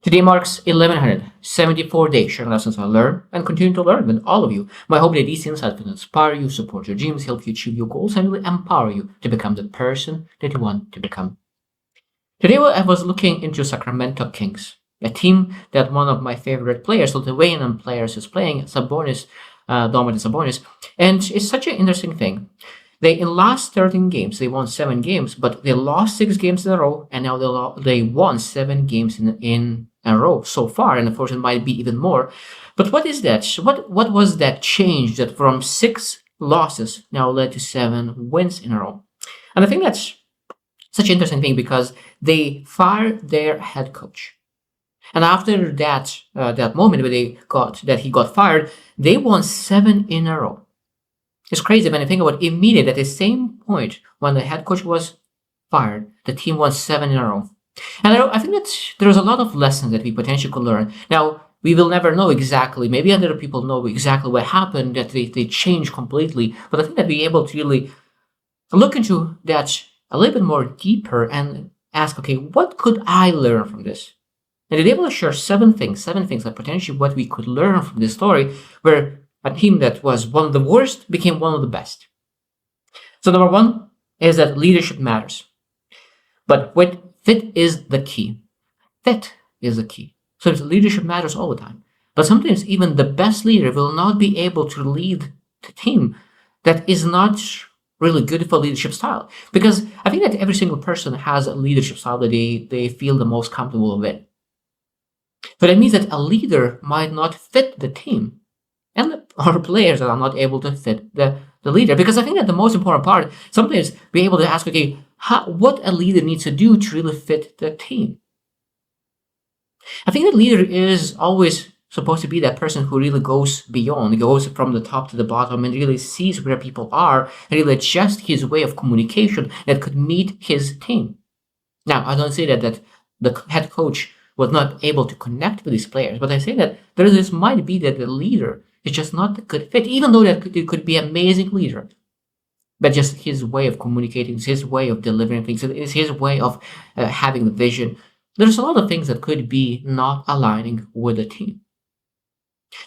Today marks 1174 days sharing lessons I learn and continue to learn with all of you. My hope that these insights will inspire you, support your dreams, help you achieve your goals, and really empower you to become the person that you want to become. Today I was looking into Sacramento Kings, a team that one of my favorite players, Lithuanian players, is playing, Sabonis, Domantas Sabonis, and it's such an interesting thing. They in last 13 games they won 7 games, but they lost 6 games in a row, and now they won 7 games in a row so far, and of course it might be even more. But what is that? What was that change that from 6 losses now led to 7 wins in a row? And I think that's such an interesting thing because they fired their head coach. And after that moment where he got fired, they won 7 in a row. It's crazy when you think about immediately at the same point when the head coach was fired, the team won 7 in a row. And I think that there's a lot of lessons that we potentially could learn. Now, we will never know exactly, maybe other people know exactly what happened, that they changed completely. But I think that we're able to really look into that a little bit more deeper and ask, okay, what could I learn from this? And they're able to share 7 things that potentially what we could learn from this story, where a team that was one of the worst became one of the best. So number one is that leadership matters. But fit is the key. Fit is the key. So leadership matters all the time. But sometimes even the best leader will not be able to lead the team that is not really good for leadership style. Because I think that every single person has a leadership style that they feel the most comfortable with. So that means that a leader might not fit the team, and our players that are not able to fit the leader. Because I think that the most important part, sometimes be able to ask, okay, what a leader needs to do to really fit the team. I think that leader is always supposed to be that person who really goes beyond, goes from the top to the bottom and really sees where people are and really adjusts his way of communication that could meet his team. Now, I don't say that the head coach was not able to connect with these players, but I say that this might be that the leader is just not a good fit, even though that it could be an amazing leader. But just his way of communicating, his way of delivering things, it's his way of having the vision. There's a lot of things that could be not aligning with the team.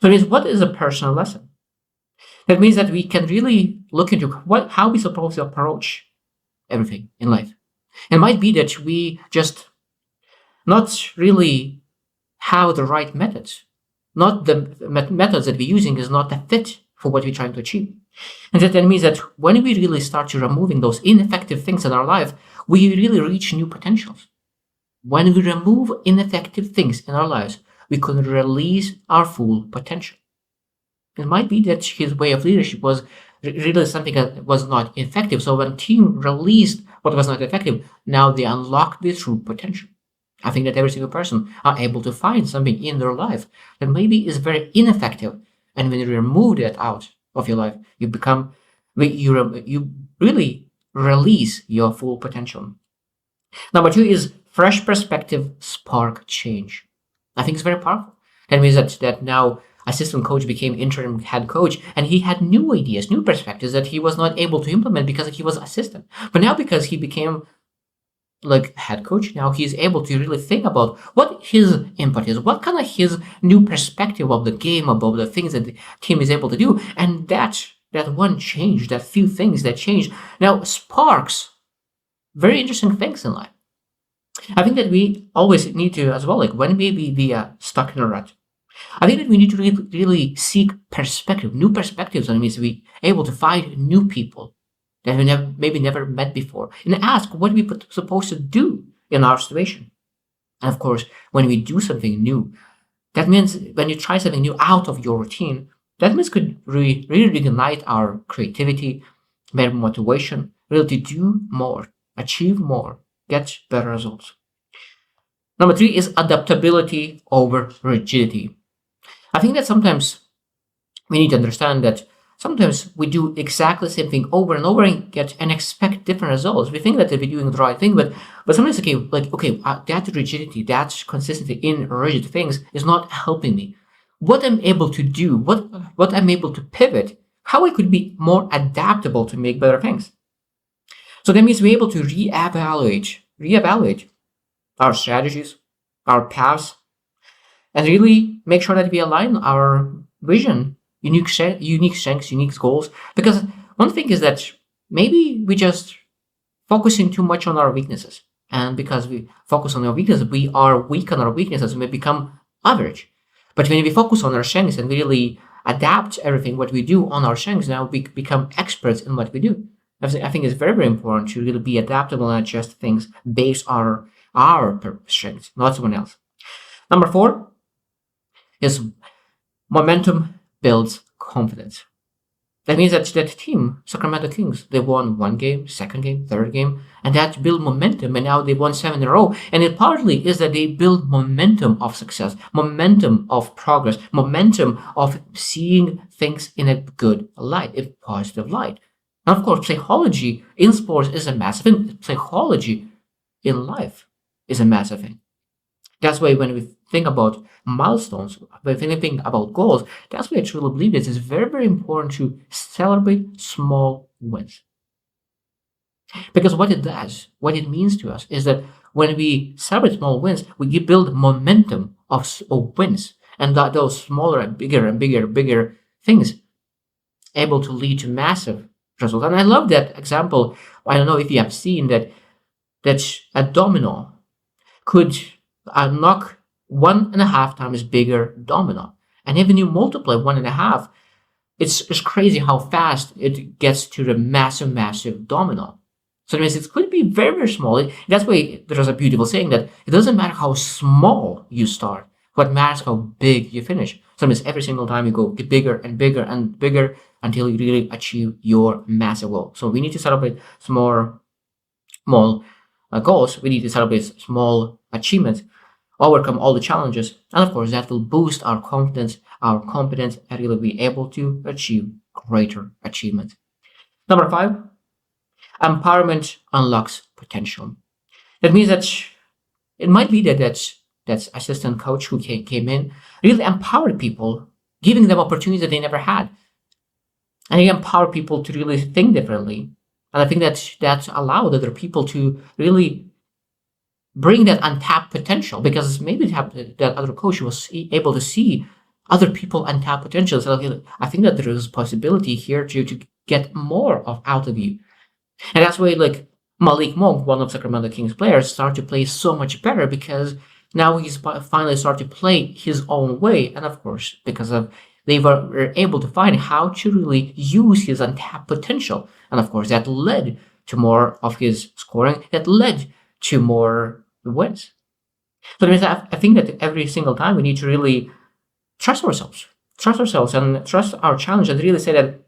So what is a personal lesson? That means that we can really look into how we're supposed to approach everything in life. It might be that we just not really have the right methods. Not the methods that we're using is not a fit for what we're trying to achieve. And that means that when we really start to removing those ineffective things in our life, we really reach new potentials. When we remove ineffective things in our lives, we can release our full potential. It might be that his way of leadership was really something that was not effective. So when team released what was not effective, now they unlock their true potential. I think that every single person are able to find something in their life that maybe is very ineffective. And when you remove that out of your life, you really release your full potential. Number 2 is fresh perspective spark change. I think it's very powerful. That means that now assistant coach became interim head coach, and he had new ideas, new perspectives that he was not able to implement because he was assistant. But now because he became like head coach, now he's able to really think about what his input is, what kind of his new perspective of the game, about the things that the team is able to do. And that one change, that few things that change, now sparks very interesting things in life. I think that we always need to as well, like when maybe we are stuck in a rut, I think that we need to really seek perspective, new perspectives. That means we able to find new people that we maybe never met before, and ask what we supposed to do in our situation. And of course, when we do something new, that means when you try something new out of your routine, that means could really reignite our creativity, better motivation, really to do more, achieve more, get better results. Number 3 is adaptability over rigidity. I think that sometimes we need to understand that sometimes we do exactly the same thing over and over and expect different results. We think that we're doing the right thing, but sometimes that rigidity, that consistency in rigid things is not helping me. What I'm able to do, what I'm able to pivot how we could be more adaptable to make better things. So that means we're able to reevaluate our strategies, our paths, and really make sure that we align our vision, unique strengths, unique goals. Because one thing is that maybe we just focusing too much on our weaknesses. And because we focus on our weaknesses, we are weak on our weaknesses and we become average. But when we focus on our strengths and really adapt everything what we do on our strengths, now we become experts in what we do. I think it's very, very important to really be adaptable and adjust things based on our strengths, not someone else. Number 4 is momentum builds confidence. That means that team, Sacramento Kings, they won one game, second game, third game, and that built momentum, and now they won 7 in a row. And it partly is that they build momentum of success, momentum of progress, momentum of seeing things in a good light, a positive light. And of course, psychology in sports is a massive thing. Psychology in life is a massive thing. That's why when we think about milestones, when we think about goals, that's why I truly believe this is very, very important to celebrate small wins. Because what it does, what it means to us is that when we celebrate small wins, we build momentum of wins. And that those smaller and bigger things able to lead to massive results. And I love that example. I don't know if you have seen that a domino could knock 1.5 times bigger domino. And even you multiply 1.5, it's crazy how fast it gets to the massive domino. So it means it could be very, very small. That's why there's a beautiful saying that it doesn't matter how small you start, what matters how big you finish. So it means every single time you go get bigger and bigger and bigger until you really achieve your massive goal. So we need to celebrate small goals. We need to celebrate small achievements, overcome all the challenges, and of course that will boost our confidence, our competence, and really be able to achieve greater achievements. Number 5, empowerment unlocks potential. That means that it might be that assistant coach who came in really empowered people, giving them opportunities that they never had, and he empowered people to really think differently. And I think that allowed other people to really bring that untapped potential, because maybe that other coach was able to see other people untapped potential. So I think that there is a possibility here to get more out of you. And that's why like Malik Monk, one of Sacramento Kings players, started to play so much better because now he's finally started to play his own way. And of course, because of they were able to find how to really use his untapped potential. And of course, that led to more of his scoring, that led to more wins. So I think that every single time we need to really trust ourselves and trust our challenge and really say that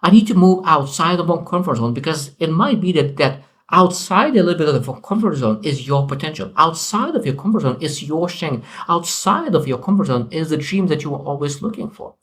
I need to move outside of my comfort zone, because it might be that outside a little bit of the comfort zone is your potential. Outside of your comfort zone is your strength. Outside of your comfort zone is the dream that you are always looking for.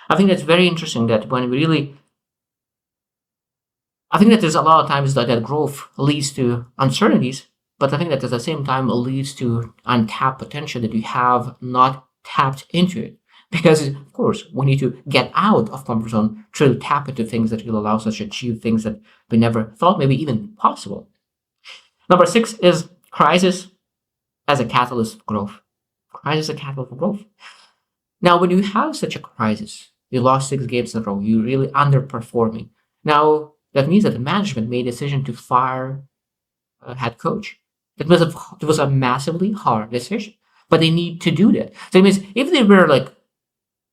I think that's very interesting that when we really, I think that there's a lot of times that growth leads to uncertainties, but I think that at the same time it leads to untapped potential that you have not tapped into it. Because of course we need to get out of comfort zone to tap into things that will allow us to achieve things that we never thought maybe even possible. Number 6 is crisis as a catalyst for growth. Crisis as a catalyst for growth. Now, when you have such a crisis, you lost 6 games in a row, you're really underperforming. Now, that means that the management made a decision to fire a head coach. It was a massively hard decision, but they need to do that. So it means if they were like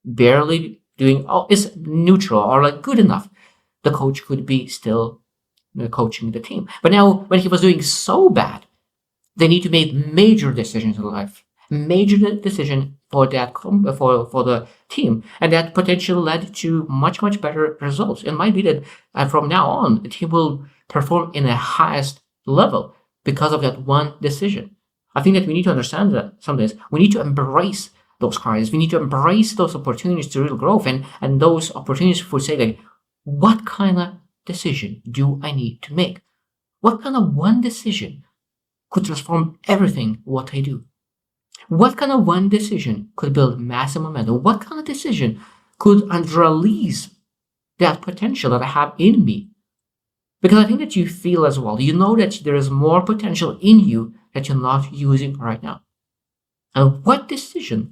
barely doing, is neutral or like good enough, the coach could be still coaching the team. But now, when he was doing so bad, they need to make major decisions in life, major decision for that for the team, and that potentially led to much better results. It might be that from now on the team will perform in the highest level because of that one decision. I think that we need to understand that sometimes we need to embrace those crises. We need to embrace those opportunities to real growth, and those opportunities for say like, what kind of decision do I need to make? What kind of one decision could transform everything what I do? What kind of one decision could build massive momentum? What kind of decision could release that potential that I have in me? Because I think that you feel as well, you know that there is more potential in you that you're not using right now. And what decision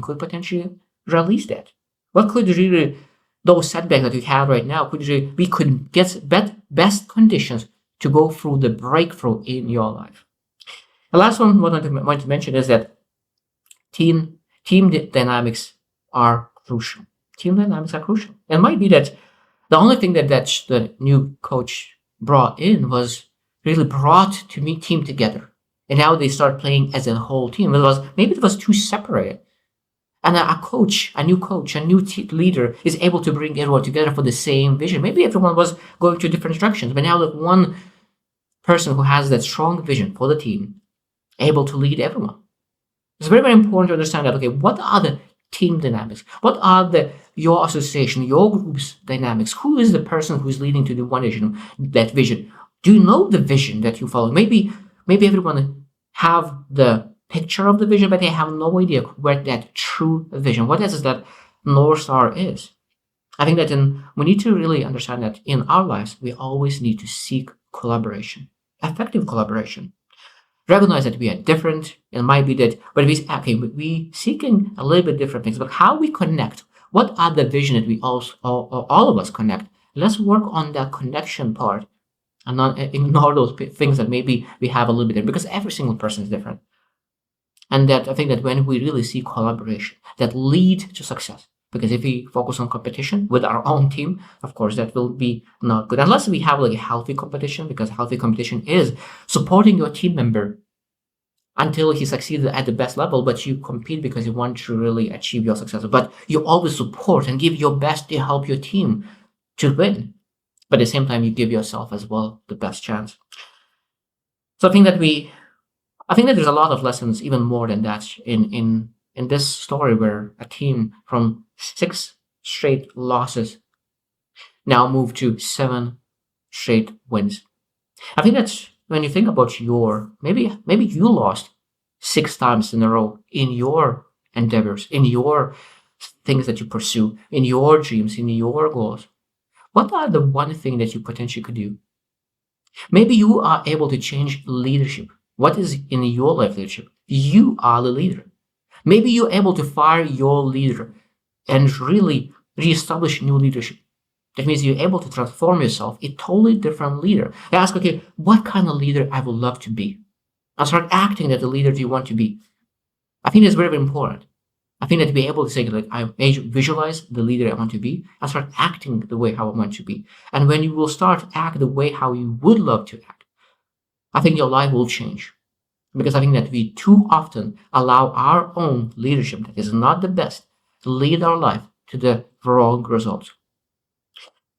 could potentially release that? What could really, those setbacks that we have right now, we could get best conditions to go through the breakthrough in your life. The last one I want to mention is that team dynamics are crucial. Team dynamics are crucial. It might be that the only thing that the new coach brought in was really brought to meet team together, and now they start playing as a whole team. Maybe it was too separated, and a new coach, a new leader is able to bring everyone together for the same vision. Maybe everyone was going to different directions, but now look, one person who has that strong vision for the team, able to lead everyone. It's very, very important to understand that, okay, what are the team dynamics? What are your association, your group's dynamics? Who is the person who is leading to the one vision, that vision? Do you know the vision that you follow? Maybe everyone have the picture of the vision, but they have no idea where that true vision, what is that North Star is. I think that we need to really understand that in our lives, we always need to seek collaboration, effective collaboration. Recognize that we are different. It might be that, but we seeking a little bit different things, but how we connect, what are the vision that we all of us connect? Let's work on that connection part and not ignore those things that maybe we have a little bit different, because every single person is different. And that I think that when we really see collaboration that lead to success, because if we focus on competition with our own team, of course, that will be not good. Unless we have like a healthy competition, because healthy competition is supporting your team member until he succeeds at the best level, but you compete because you want to really achieve your success. But you always support and give your best to help your team to win. But at the same time, you give yourself as well the best chance. So I think that there's a lot of lessons, even more than that, in this story, where a team from 6 straight losses now moved to 7 straight wins. I think that's when you think about maybe you lost 6 times in a row in your endeavors, in your things that you pursue, in your dreams, in your goals. What are the one thing that you potentially could do? Maybe you are able to change leadership. What is in your life leadership? You are the leader. Maybe you're able to fire your leader and really reestablish new leadership. That means you're able to transform yourself a totally different leader. I ask, okay, what kind of leader I would love to be? And start acting that the leader you want to be. I think that's very, very important. I think that to be able to say, like, I visualize the leader I want to be and start acting the way how I want to be. And when you will start act the way how you would love to act, I think your life will change. Because I think that we too often allow our own leadership that is not the best to lead our life to the wrong results.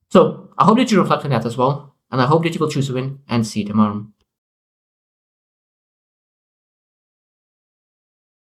So I hope that you reflect on that as well. And I hope that you will choose to win, and see you tomorrow.